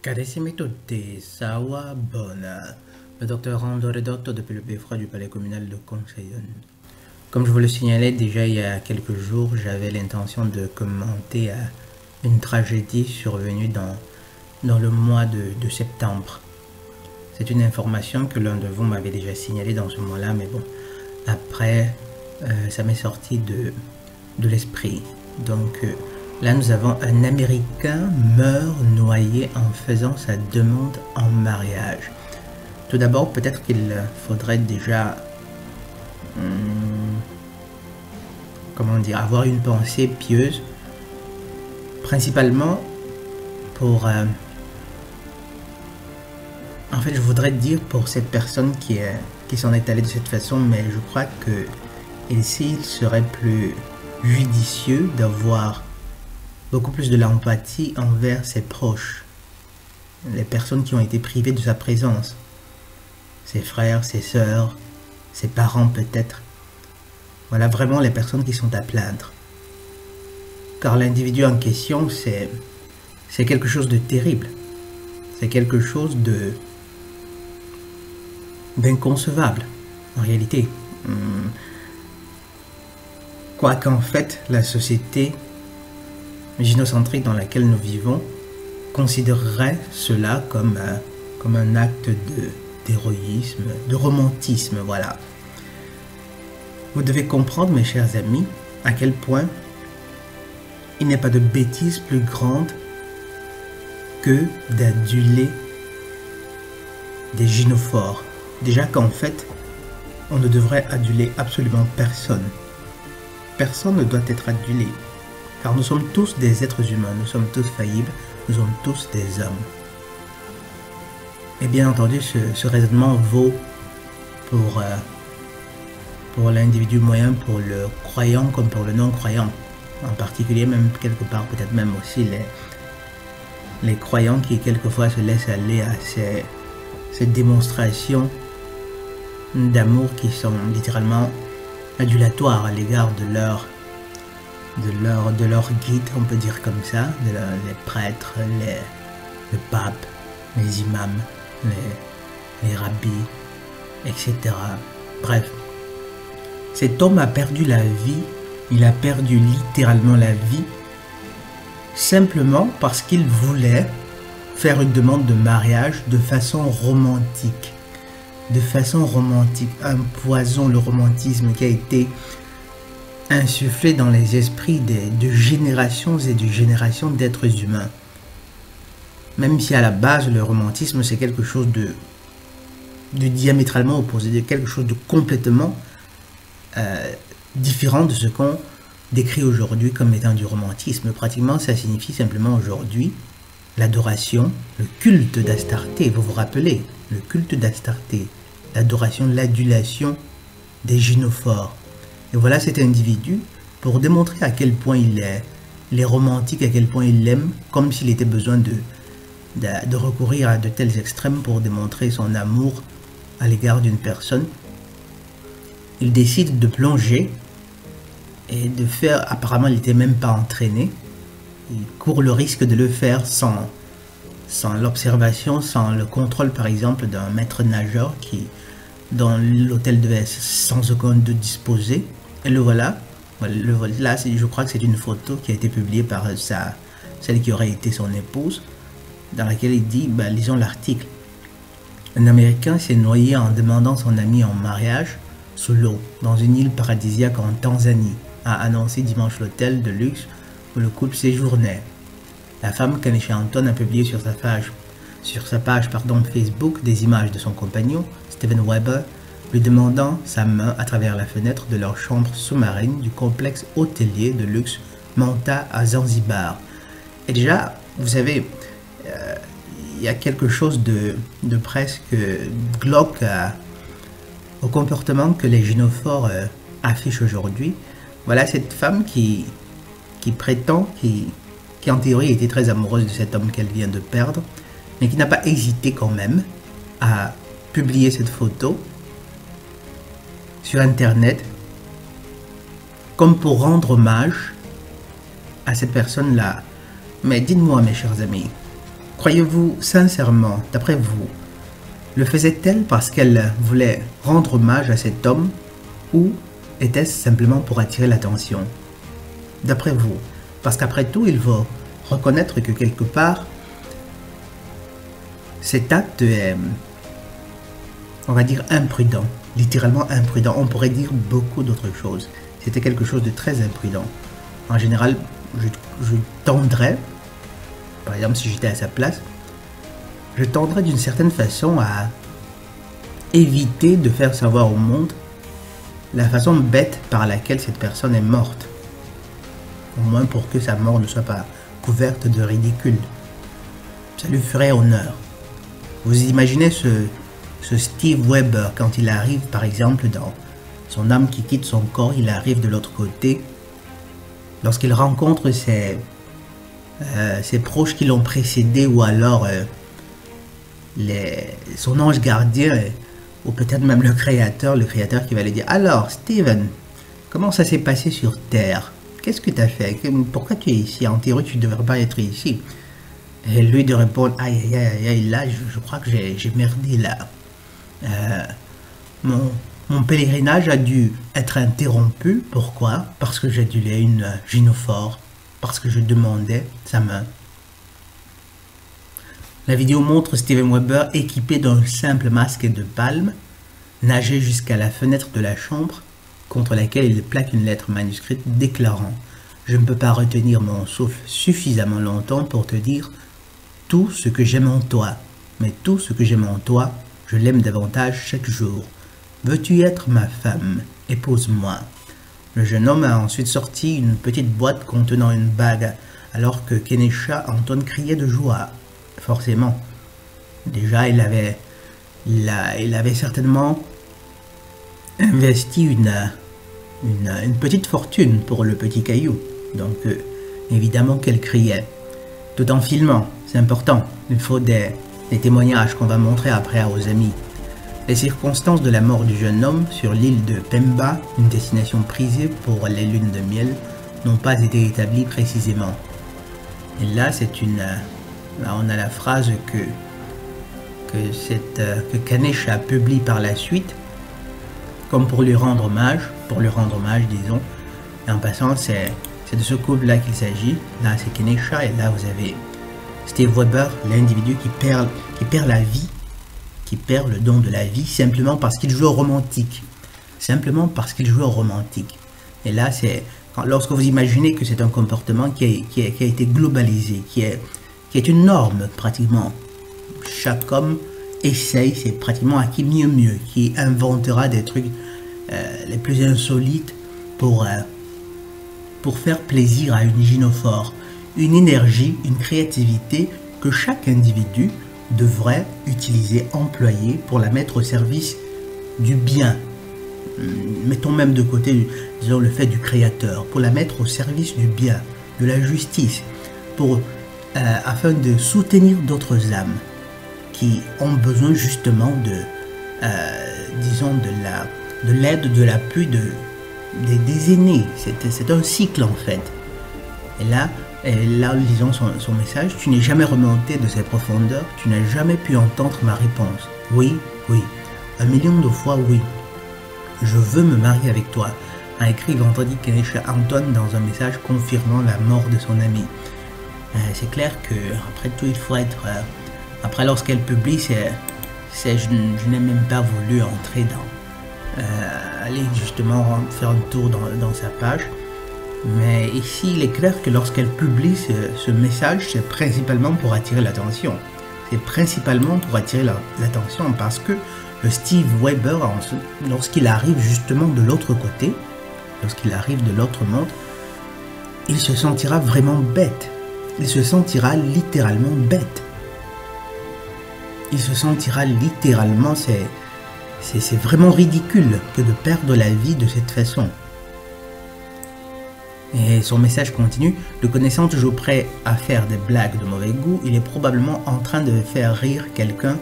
Carissimi tutti, Sawa Bona, le docteur André Dotto depuis le beffroi du palais communal de Conseillon. Comme je vous le signalais déjà il y a quelques jours, j'avais l'intention de commenter une tragédie survenue dans le mois de septembre. C'est une information que l'un de vous m'avait déjà signalée dans ce mois-là, mais bon, après, ça m'est sorti de l'esprit. Donc là, nous avons un Américain meurt noyé en faisant sa demande en mariage. Tout d'abord, peut-être qu'il faudrait déjà, comment dire, avoir une pensée pieuse, principalement pour... en fait, je voudrais dire pour cette personne qui s'en est allée de cette façon, mais je crois que ici, il serait plus judicieux d'avoir beaucoup plus de l'empathie envers ses proches, les personnes qui ont été privées de sa présence, ses frères, ses sœurs, ses parents peut-être. Voilà vraiment les personnes qui sont à plaindre. Car l'individu en question, c'est quelque chose de terrible. C'est quelque chose d'inconcevable, en réalité. Quoiqu'en fait, la société gynocentrique dans laquelle nous vivons considérerait cela comme un acte d'héroïsme, de romantisme, voilà. Vous devez comprendre, mes chers amis, à quel point il n'est pas de bêtise plus grande que d'aduler des gynophores. Déjà qu'en fait, on ne devrait aduler absolument personne. Personne ne doit être adulé, car nous sommes tous des êtres humains, nous sommes tous faillibles, nous sommes tous des hommes. Et bien entendu, ce raisonnement vaut pour l'individu moyen, pour le croyant comme pour le non-croyant. En particulier, même quelque part, peut-être même aussi les croyants qui quelquefois se laissent aller à ces démonstrations d'amour qui sont littéralement adulatoires à l'égard de leur guide, on peut dire comme ça, les prêtres, le pape, les imams, les rabbis, etc. Bref, cet homme a perdu la vie, il a perdu littéralement la vie, simplement parce qu'il voulait faire une demande de mariage de façon romantique. De façon romantique, un poison, le romantisme qui a été insufflé dans les esprits de générations et de générations d'êtres humains. Même si à la base, le romantisme, c'est quelque chose de diamétralement opposé, de quelque chose de complètement différent de ce qu'on décrit aujourd'hui comme étant du romantisme. Pratiquement, ça signifie simplement aujourd'hui l'adoration, le culte d'Astarté, vous vous rappelez, le culte d'Astarté, l'adoration, l'adulation des gynophores. Et voilà cet individu, pour démontrer à quel point il est romantique, à quel point il l'aime, comme s'il était besoin de recourir à de tels extrêmes pour démontrer son amour à l'égard d'une personne. Il décide de plonger et de faire, apparemment il n'était même pas entraîné, il court le risque de le faire sans l'observation, sans le contrôle par exemple d'un maître nageur dont l'hôtel devait être sans aucun doute disposé. Et le voilà. Là, je crois que c'est une photo qui a été publiée par celle qui aurait été son épouse, dans laquelle il dit, lisons l'article. Un Américain s'est noyé en demandant son ami en mariage sous l'eau, dans une île paradisiaque en Tanzanie, a annoncé dimanche l'hôtel de luxe où le couple séjournait. La femme, Kanisha Anton, a publié sur sa page Facebook des images de son compagnon, Steven Weber, lui demandant sa main à travers la fenêtre de leur chambre sous-marine du complexe hôtelier de luxe Manta à Zanzibar. Et déjà, vous savez, il y a quelque chose de presque glauque au comportement que les gynophores affichent aujourd'hui. Voilà cette femme qui prétend, qui en théorie était très amoureuse de cet homme qu'elle vient de perdre, mais qui n'a pas hésité quand même à publier cette photo sur Internet comme pour rendre hommage à cette personne-là. Mais dites-moi, mes chers amis, Croyez-vous sincèrement, d'après vous, le faisait-elle parce qu'elle voulait rendre hommage à cet homme ou était-ce simplement pour attirer l'attention? D'après vous, parce qu'après tout, il faut reconnaître que quelque part, cet acte est, on va dire, imprudent, littéralement imprudent. On pourrait dire beaucoup d'autres choses. C'était quelque chose de très imprudent. En général, je tendrais, par exemple si j'étais à sa place, je tendrais d'une certaine façon à éviter de faire savoir au monde la façon bête par laquelle cette personne est morte. Au moins pour que sa mort ne soit pas couverte de ridicule. Ça lui ferait honneur. Vous imaginez ce Steve Weber quand il arrive par exemple dans son âme qui quitte son corps, il arrive de l'autre côté. Lorsqu'il rencontre ses proches qui l'ont précédé ou alors son ange gardien ou peut-être même le créateur qui va lui dire « Alors Steven, comment ça s'est passé sur Terre? Qu'est-ce que tu as fait? Pourquoi tu es ici? En théorie, tu ne devrais pas être ici. » Et lui de répondre « Aïe, aïe, aïe, aïe, là, je crois que j'ai merdé là. Mon pèlerinage a dû être interrompu. Pourquoi? Parce que j'adulais une gynophore. Parce que je demandais sa main. » La vidéo montre Steven Weber équipé d'un simple masque de palme, nager jusqu'à la fenêtre de la chambre, contre laquelle il plaque une lettre manuscrite déclarant « Je ne peux pas retenir mon souffle suffisamment longtemps pour te dire tout ce que j'aime en toi, mais tout ce que j'aime en toi, je l'aime davantage chaque jour. Veux-tu être ma femme? Épouse-moi. » Le jeune homme a ensuite sorti une petite boîte contenant une bague, alors que Kenesha Anton criait de joie. Forcément. Déjà, il avait certainement investi une petite fortune pour le petit caillou. Donc, évidemment qu'elle criait. Tout en filmant, c'est important. Il faut des témoignages qu'on va montrer après aux amis. Les circonstances de la mort du jeune homme sur l'île de Pemba, une destination prisée pour les lunes de miel, n'ont pas été établies précisément. Et là, là, on a la phrase que Kenesha publie par la suite, comme pour lui rendre hommage, disons. Et en passant, c'est de ce couple-là qu'il s'agit. Là, c'est Kenesha, et là, vous avez Steve Weber, l'individu qui perd la vie, qui perd le don de la vie, simplement parce qu'il joue au romantique. Simplement parce qu'il joue au romantique. Et là, lorsque vous imaginez que c'est un comportement qui a été globalisé, qui est une norme pratiquement. Chaque homme essaye, c'est pratiquement à qui mieux, qui inventera des trucs les plus insolites pour faire plaisir à une gynophore. Une énergie, une créativité que chaque individu devrait utiliser, employer pour la mettre au service du bien. Mettons même de côté, disons, le fait du créateur, pour la mettre au service du bien, de la justice, afin de soutenir d'autres âmes qui ont besoin justement disons, de l'aide, de l'appui des aînés. C'est un cycle en fait. Et là, lisons son message. Tu n'es jamais remonté de ces profondeurs, tu n'as jamais pu entendre ma réponse. Oui, oui, 1 million de fois oui. Je veux me marier avec toi, a écrit vendredi Kenesha Anton dans un message confirmant la mort de son ami. C'est clair que après tout il faut être... après lorsqu'elle publie, je n'ai même pas voulu entrer aller justement faire un tour dans sa page. Mais ici il est clair que lorsqu'elle publie ce message, c'est principalement pour attirer l'attention. C'est principalement pour attirer l'attention parce que le Steve Weber, lorsqu'il arrive justement de l'autre côté, lorsqu'il arrive de l'autre monde, il se sentira vraiment bête. Il se sentira littéralement bête. Il se sentira littéralement, c'est vraiment ridicule que de perdre la vie de cette façon. Et son message continue, le connaissant toujours prêt à faire des blagues de mauvais goût, il est probablement en train de faire rire quelqu'un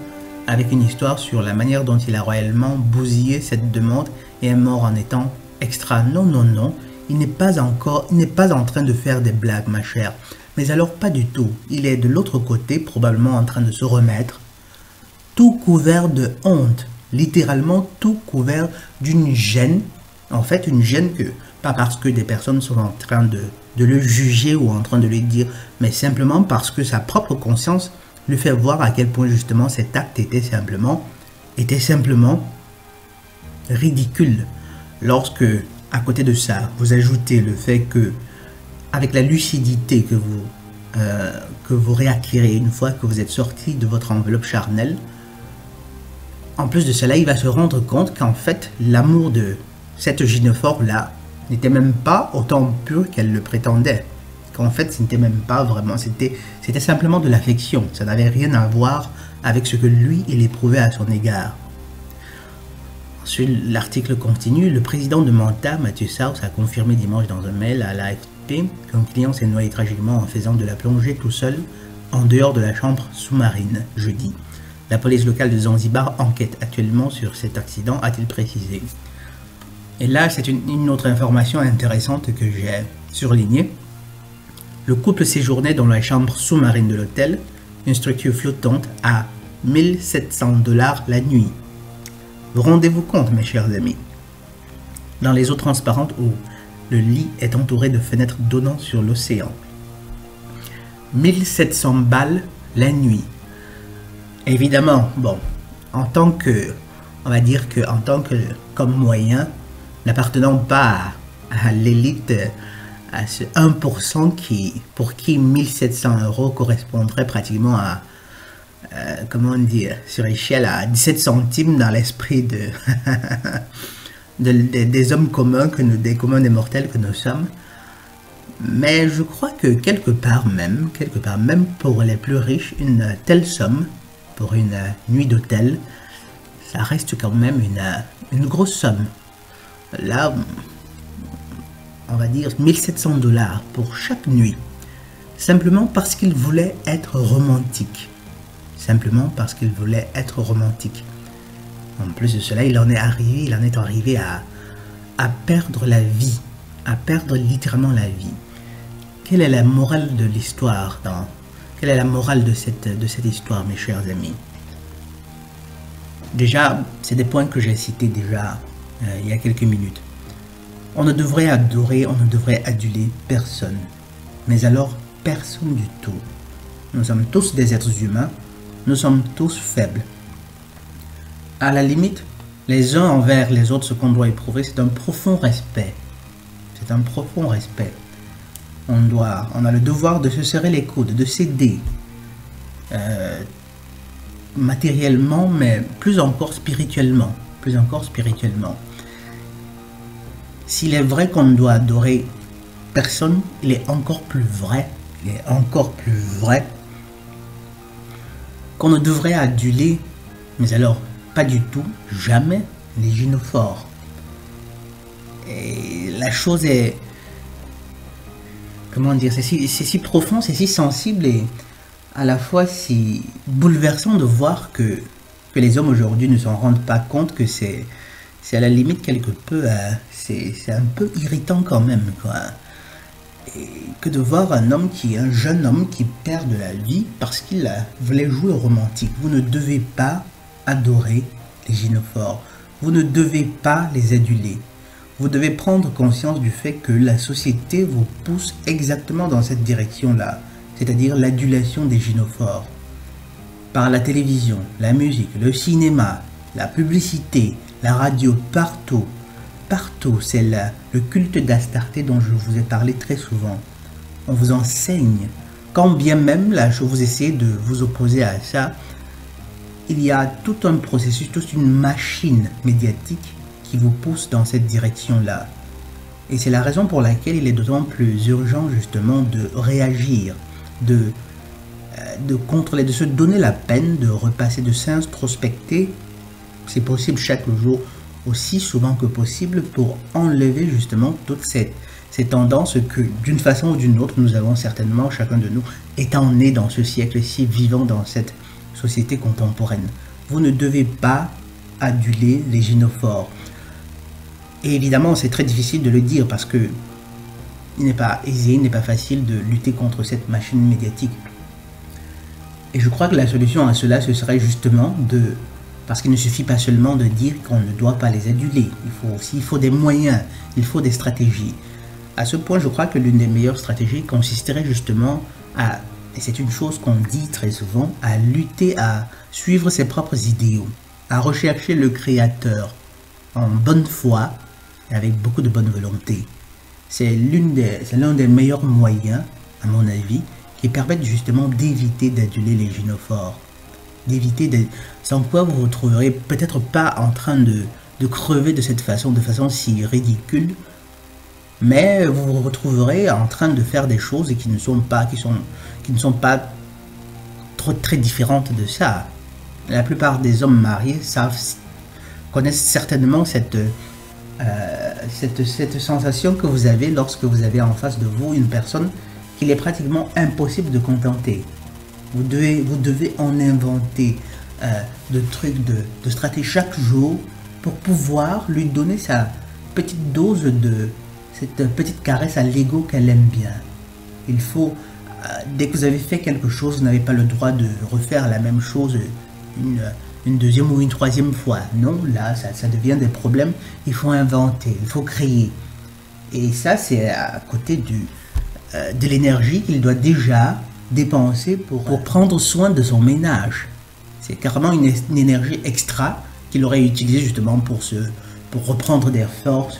avec une histoire sur la manière dont il a royalement bousillé cette demande et est mort en étant extra. Non, non, non, Il n'est pas en train de faire des blagues, ma chère. Mais alors pas du tout. Il est de l'autre côté, probablement en train de se remettre, tout couvert de honte. Littéralement tout couvert d'une gêne. En fait, une gêne que, pas parce que des personnes sont en train de le juger ou en train de lui dire, mais simplement parce que sa propre conscience lui fait voir à quel point justement cet acte était simplement ridicule. Lorsque, à côté de ça, vous ajoutez le fait que, avec la lucidité que vous réacquérez une fois que vous êtes sorti de votre enveloppe charnelle, en plus de cela, il va se rendre compte qu'en fait, l'amour de cette gynophore-là n'était même pas autant pur qu'elle le prétendait. Qu'en fait, ce n'était même pas vraiment, c'était simplement de l'affection. Ça n'avait rien à voir avec ce que lui, il éprouvait à son égard. Ensuite, l'article continue. Le président de Manta, Mathieu Saus, a confirmé dimanche dans un mail à l'AFP qu'un client s'est noyé tragiquement en faisant de la plongée tout seul en dehors de la chambre sous-marine jeudi. La police locale de Zanzibar enquête actuellement sur cet accident, a-t-il précisé. Et là, c'est une autre information intéressante que j'ai surlignée. Le couple séjournait dans la chambre sous-marine de l'hôtel, une structure flottante à 1700 $ la nuit. Vous rendez-vous compte, mes chers amis? Dans les eaux transparentes où le lit est entouré de fenêtres donnant sur l'océan. 1700 balles la nuit. Évidemment, bon, en tant que, on va dire que en tant que, comme moyen, n'appartenant pas à l'élite, à ce 1% pour qui 1700 € correspondrait pratiquement à, comment dire, sur échelle à 17 centimes dans l'esprit des hommes communs, des communs des mortels que nous sommes. Mais je crois que quelque part même pour les plus riches, une telle somme, pour une nuit d'hôtel, ça reste quand même une grosse somme. Là, on va dire 1700 $ pour chaque nuit, simplement parce qu'il voulait être romantique. Simplement parce qu'il voulait être romantique. En plus de cela, il en est arrivé à perdre la vie, à perdre littéralement la vie. Quelle est la morale de l'histoire quelle est la morale de cette histoire, mes chers amis? Déjà, c'est des points que j'ai cités déjà il y a quelques minutes. On ne devrait adorer, on ne devrait aduler personne. Mais alors, personne du tout. Nous sommes tous des êtres humains, nous sommes tous faibles. À la limite, les uns envers les autres, ce qu'on doit éprouver, c'est un profond respect. C'est un profond respect. On a le devoir de se serrer les coudes, de s'aider matériellement, mais plus encore spirituellement. S'il est vrai qu'on ne doit adorer personne, il est encore plus vrai qu'on ne devrait aduler, mais alors pas du tout, jamais, les gynophores. Et la chose est, comment dire, c'est si profond, c'est si sensible et à la fois si bouleversant de voir que les hommes aujourd'hui ne s'en rendent pas compte, que c'est à la limite quelque peu, c'est un peu irritant quand même, quoi. Et que de voir un jeune homme qui perd de la vie parce qu'il voulait jouer au romantique. Vous ne devez pas adorer les gynophores, vous ne devez pas les aduler. Vous devez prendre conscience du fait que la société vous pousse exactement dans cette direction-là, c'est-à-dire l'adulation des gynophores. Par la télévision, la musique, le cinéma, la publicité, la radio, partout, c'est le culte d'Astarté dont je vous ai parlé très souvent. On vous enseigne, quand bien même là, vous essayez de vous opposer à ça, il y a tout un processus, toute une machine médiatique qui vous pousse dans cette direction-là. Et c'est la raison pour laquelle il est d'autant plus urgent justement de réagir, de contrôler, de se donner la peine de repasser, de s'introspecter, c'est possible chaque jour, aussi souvent que possible, pour enlever justement toutes ces tendances que d'une façon ou d'une autre nous avons certainement, chacun de nous, étant né dans ce siècle-ci, vivant dans cette société contemporaine. Vous ne devez pas aduler les gynophores. Et évidemment, c'est très difficile de le dire parce que il n'est pas aisé, il n'est pas facile de lutter contre cette machine médiatique. Et je crois que la solution à cela, ce serait justement parce qu'il ne suffit pas seulement de dire qu'on ne doit pas les aduler. Il faut des moyens, il faut des stratégies. À ce point, je crois que l'une des meilleures stratégies consisterait justement et c'est une chose qu'on dit très souvent, à lutter, à suivre ses propres idéaux, à rechercher le Créateur en bonne foi et avec beaucoup de bonne volonté. C'est l'un des meilleurs moyens, à mon avis, qui permettent justement d'éviter d'aduler les gynophores. Sans quoi vous vous retrouverez peut-être pas en train de crever de façon si ridicule, mais vous vous retrouverez en train de faire des choses qui ne sont pas très différentes de ça. La plupart des hommes mariés connaissent certainement cette sensation que vous avez lorsque vous avez en face de vous une personne qu'il est pratiquement impossible de contenter. Vous devez en inventer de trucs, de stratégies chaque jour pour pouvoir lui donner sa petite dose cette petite caresse à l'ego qu'elle aime bien. Il faut, dès que vous avez fait quelque chose, vous n'avez pas le droit de refaire la même chose une deuxième ou une troisième fois. Non, là, ça devient des problèmes. Il faut inventer, il faut créer. Et ça, c'est à côté de l'énergie qu'il doit déjà dépenser pour prendre soin de son ménage. C'est carrément une énergie extra qu'il aurait utilisée justement pour reprendre des forces,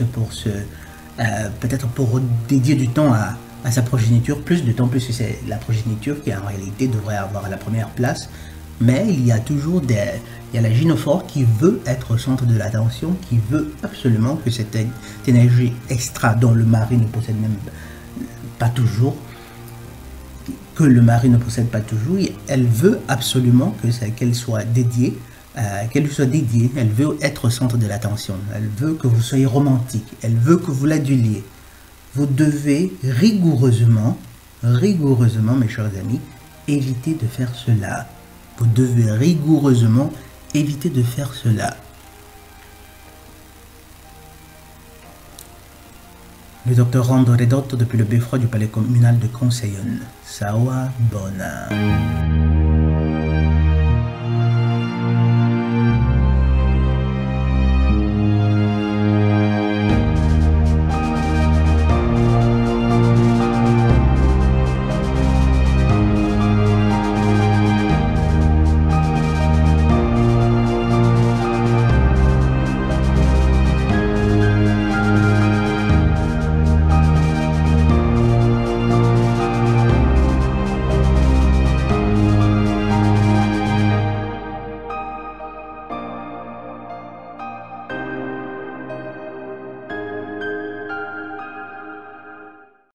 peut-être pour dédier du temps à sa progéniture, plus de temps, plus que c'est la progéniture qui en réalité devrait avoir la première place. Mais il y a toujours il y a la gynophore qui veut être au centre de l'attention, qui veut absolument que cette énergie extra dont le mari ne possède même pas toujours, elle veut absolument qu'elle soit dédiée, elle veut être au centre de l'attention, elle veut que vous soyez romantique, elle veut que vous l'aduliez. Vous devez rigoureusement, mes chers amis, éviter de faire cela. Vous devez rigoureusement éviter de faire cela. Le docteur Rando Redotto depuis le beffroi du palais communal de Conseillon. Sawa Bona.